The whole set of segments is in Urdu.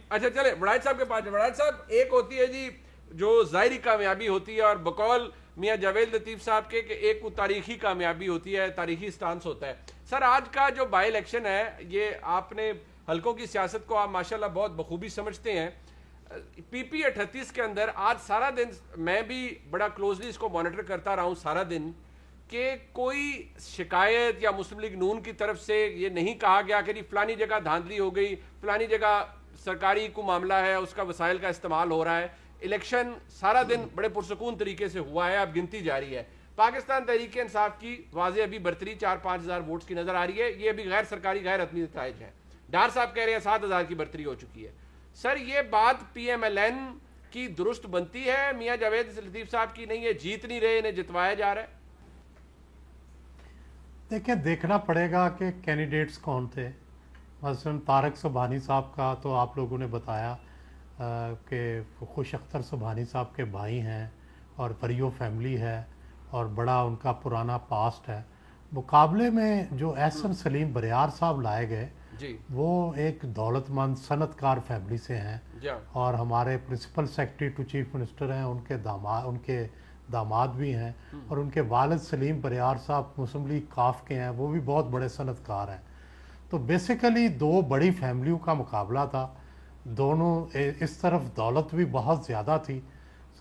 اچھا چلے وڑائچ صاحب کے پاس. وڑائچ صاحب, ایک ہوتی ہے جی جو ظاہری کامیابی ہوتی ہے, اور بقول میاں جاوید لطیف صاحب کے کہ ایک وہ تاریخی کامیابی ہوتی ہے, تاریخی سٹانس ہوتا ہے. سر آج کا جو بائی الیکشن ہے, یہ آپ نے حلقوں کی سیاست کو آپ ماشاءاللہ بہت بخوبی سمجھتے ہیں. پی پی 38 کے اندر آج سارا دن میں بھی بڑا کلوزلی اس کو مانیٹر کرتا رہا ہوں سارا دن, کہ کوئی شکایت یا مسلم لیگ نون کی طرف سے یہ نہیں کہا گیا کہ فلانی جگہ دھاندلی ہو گئی, فلانی جگہ سرکاری کو معاملہ ہے, اس کا وسائل کا استعمال ہو رہا ہے. الیکشن سارا دن بڑے پرسکون طریقے سے ہوا ہے, اب گنتی جاری ہے. پاکستان تحریک انصاف کی واضح ابھی برتری 4-5 ہزار ووٹس کی نظر آ رہی ہے, یہ ابھی غیر سرکاری غیر حتمی نتائج ہے. ڈار صاحب کہہ رہے ہیں 7,000 کی برتری ہو چکی ہے. سر یہ بات پی ایم ایل این کی درست بنتی ہے میاں جاوید لطیف صاحب کی, نہیں یہ جیت نہیں رہے, انہیں جتوایا جا رہا ہے؟ دیکھیں دیکھنا پڑے گا کہ کینڈیڈیٹس کون تھے. مثلا طارق سبحانی صاحب کا تو آپ لوگوں نے بتایا کہ خوش اختر سبحانی صاحب کے بھائی ہیں اور پریو فیملی ہے اور بڑا ان کا پرانا پاسٹ ہے. مقابلے میں جو احسن سلیم بریار صاحب لائے گئے جی وہ ایک دولت مند صنعت کار فیملی سے ہیں, اور ہمارے principal secretary to chief minister ہیں, ان کے داماد بھی ہیں, اور ان کے والد سلیم بریار صاحب مسلم لیگ کاف کے ہیں, وہ بھی بہت بڑے صنعت کار ہیں. تو بیسیکلی دو بڑی فیملیوں کا مقابلہ تھا. دونوں اس طرف دولت بھی بہت زیادہ تھی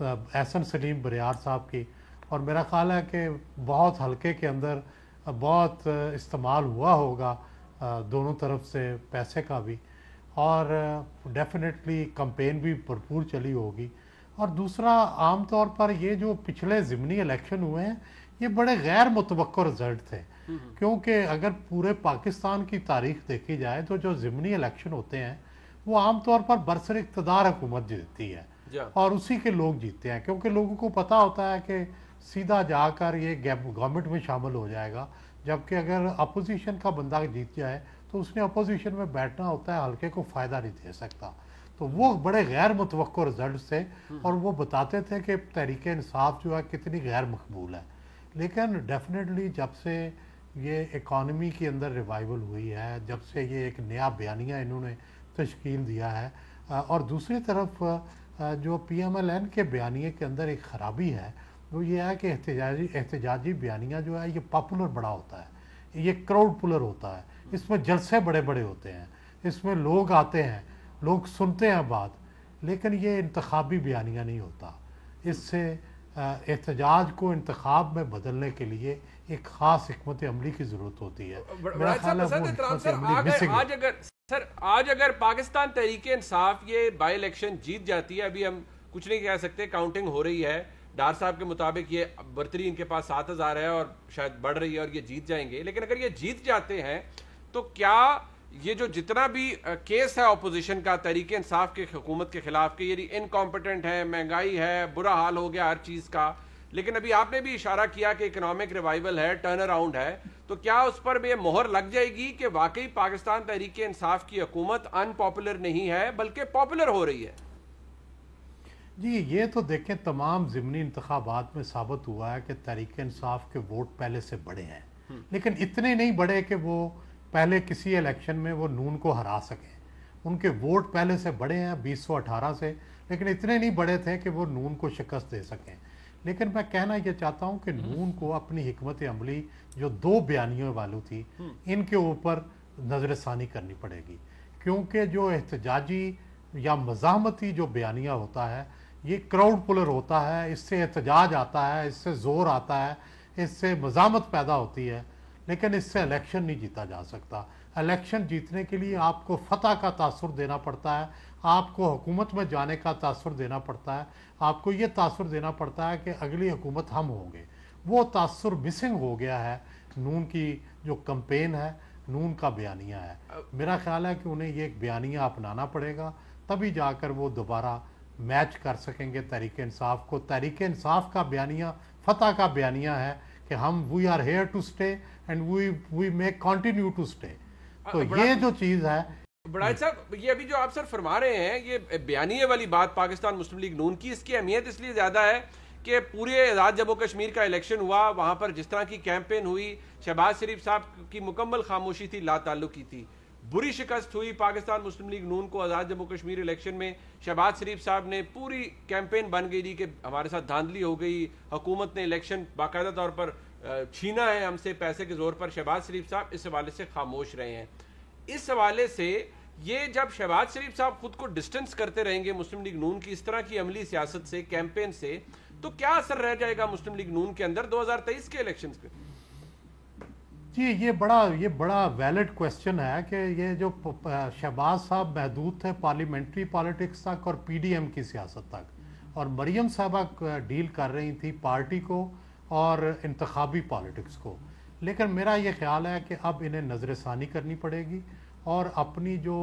احسن سلیم بریار صاحب کی, اور میرا خیال ہے کہ بہت حلقے کے اندر بہت استعمال ہوا ہوگا دونوں طرف سے پیسے کا بھی, اور ڈیفینیٹلی کمپین بھی بھرپور چلی ہوگی. اور دوسرا عام طور پر یہ جو پچھلے ضمنی الیکشن ہوئے ہیں یہ بڑے غیر متوقع رزلٹ تھے, کیونکہ اگر پورے پاکستان کی تاریخ دیکھی جائے تو جو ضمنی الیکشن ہوتے ہیں وہ عام طور پر برسر اقتدار حکومت جیتتی ہے اور اسی کے لوگ جیتتے ہیں, کیونکہ لوگوں کو پتہ ہوتا ہے کہ سیدھا جا کر یہ گورنمنٹ میں شامل ہو جائے گا. جبکہ اگر اپوزیشن کا بندہ جیت جائے تو اس نے اپوزیشن میں بیٹھنا ہوتا ہے, حلقے کو فائدہ نہیں دے سکتا. تو وہ بڑے غیر متوقع رزلٹس تھے, اور وہ بتاتے تھے کہ تحریک انصاف جو ہے کتنی غیر مقبول ہے. لیکن ڈیفینیٹلی جب سے یہ اکانومی کے اندر ریوائول ہوئی ہے, جب سے یہ ایک نیا بیانیہ انہوں نے تشکیل دیا ہے, اور دوسری طرف جو پی ایم ایل این کے بیانیے کے اندر ایک خرابی ہے وہ یہ ہے کہ احتجاجی بیانیہ جو ہے یہ پاپولر بڑا ہوتا ہے, یہ کراؤڈ پولر ہوتا ہے, اس میں جلسے بڑے بڑے ہوتے ہیں, اس میں لوگ آتے ہیں, لوگ سنتے ہیں بات, لیکن یہ انتخابی بیانیہ نہیں ہوتا. اس سے احتجاج کو انتخاب میں بدلنے کے لیے ایک خاص حکمت عملی کی ضرورت ہوتی ہے. میرا خیال ہے وہ حکمت عملی مسنگ ہے. سر آج اگر پاکستان تحریک انصاف یہ بائی الیکشن جیت جاتی ہے, ابھی ہم کچھ نہیں کہہ سکتے, کاؤنٹنگ ہو رہی ہے, ڈار صاحب کے مطابق یہ برتری ان کے پاس 7,000 ہے اور شاید بڑھ رہی ہے اور یہ جیت جائیں گے, لیکن اگر یہ جیت جاتے ہیں تو کیا یہ جو جتنا بھی کیس ہے اپوزیشن کا تحریک انصاف کے حکومت کے خلاف کہ یہ انکمپیٹنٹ ہے, مہنگائی ہے, برا حال ہو گیا ہر چیز کا, لیکن ابھی آپ نے بھی اشارہ کیا کہ اکنامک ریوائول ہے, ٹرن اراؤنڈ ہے, تو کیا اس پر بھی مہر لگ جائے گی کہ واقعی پاکستان تحریک انصاف کی حکومت ان پاپولر نہیں ہے بلکہ پاپولر ہو رہی ہے؟ جی یہ تو دیکھیں تمام ضمنی انتخابات میں ثابت ہوا ہے کہ تحریک انصاف کے ووٹ پہلے سے بڑے ہیں, لیکن اتنے نہیں بڑے کہ وہ پہلے کسی الیکشن میں وہ نون کو ہرا سکیں. ان کے ووٹ پہلے سے بڑے ہیں 2018 سے, لیکن اتنے نہیں بڑے تھے کہ وہ نون کو شکست دے سکیں. لیکن میں کہنا یہ چاہتا ہوں کہ نون کو اپنی حکمت عملی جو دو بیانیوں والوں تھی ان کے اوپر نظر ثانی کرنی پڑے گی, کیونکہ جو احتجاجی یا مزاحمتی جو بیانیہ ہوتا ہے یہ کراؤڈ پولر ہوتا ہے, اس سے احتجاج آتا ہے, اس سے زور آتا ہے, اس سے مزاحمت پیدا ہوتی ہے, لیکن اس سے الیکشن نہیں جیتا جا سکتا. الیکشن جیتنے کے لیے آپ کو فتح کا تاثر دینا پڑتا ہے, آپ کو حکومت میں جانے کا تاثر دینا پڑتا ہے, آپ کو یہ تاثر دینا پڑتا ہے کہ اگلی حکومت ہم ہوں گے. وہ تاثر مسنگ ہو گیا ہے نون کی جو کمپین ہے, نون کا بیانیہ ہے. میرا خیال ہے کہ انہیں یہ ایک بیانیہ اپنانا پڑے گا, تبھی جا کر وہ دوبارہ میچ کر سکیں گے تحریک انصاف کو. تحریک انصاف کا بیانیہ فتح کا بیانیہ ہے کہ ہم we are here to stay and we میں کنٹینیو ٹو اسٹے. تو یہ جو چیز ہے بڑائچ صاحب, یہ ابھی جو آپ سر فرما رہے ہیں یہ بیانیے والی بات پاکستان مسلم لیگ نون کی, اس کی اہمیت اس لیے زیادہ ہے کہ پورے آزاد جموں کشمیر کا الیکشن ہوا, وہاں پر جس طرح کی کیمپین ہوئی, شہباز شریف صاحب کی مکمل خاموشی تھی, لا تعلقی تھی. بری شکست ہوئی پاکستان مسلم لیگ نون کو آزاد جموں کشمیر الیکشن میں. شہباز شریف صاحب نے پوری کیمپین بن گئی کہ ہمارے ساتھ دھاندلی ہو گئی, حکومت نے الیکشن باقاعدہ طور پر چھینا ہے ہم سے پیسے کے زور پر. شہباز شریف صاحب اس حوالے سے خاموش رہے ہیں. اس حوالے سے یہ جب شہباز شریف صاحب خود کو ڈسٹنس کرتے رہیں گے مسلم لیگ نون کی اس طرح کی عملی سیاست سے, کیمپین سے, تو کیا اثر رہ جائے گا مسلم لیگ نون کے اندر 2023 کے الیکشنز پہ؟ جی یہ بڑا ویلڈ کویسچن ہے کہ یہ جو شہباز صاحب محدود تھے پارلیمنٹری پالیٹکس تک اور پی ڈی ایم کی سیاست تک, اور مریم صاحبہ ڈیل کر رہی تھی پارٹی کو اور انتخابی پالیٹکس کو. لیکن میرا یہ خیال ہے کہ اب انہیں نظر ثانی کرنی پڑے گی اور اپنی جو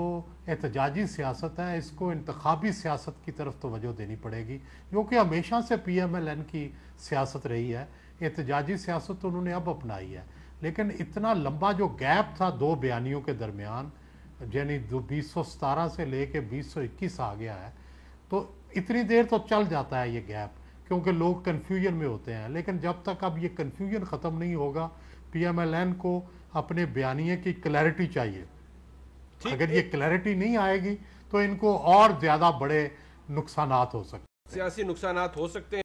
احتجاجی سیاست ہے اس کو انتخابی سیاست کی طرف توجہ دینی پڑے گی, جو کہ ہمیشہ سے پی ایم ایل این کی سیاست رہی ہے. احتجاجی سیاست تو انہوں نے اب اپنائی ہے, لیکن اتنا لمبا جو گیپ تھا دو بیانیوں کے درمیان, یعنی 2017 سے لے کے 2021 آ گیا ہے, تو اتنی دیر تو چل جاتا ہے یہ گیپ کیونکہ لوگ کنفیوژن میں ہوتے ہیں. لیکن جب تک اب یہ کنفیوژن ختم نہیں ہوگا, پی ایم ایل این کو اپنے بیانیے کی کلیئرٹی چاہیے. اگر یہ کلیئرٹی نہیں آئے گی تو ان کو اور زیادہ بڑے نقصانات ہو سکتے ہیں, سیاسی نقصانات ہو سکتے ہیں.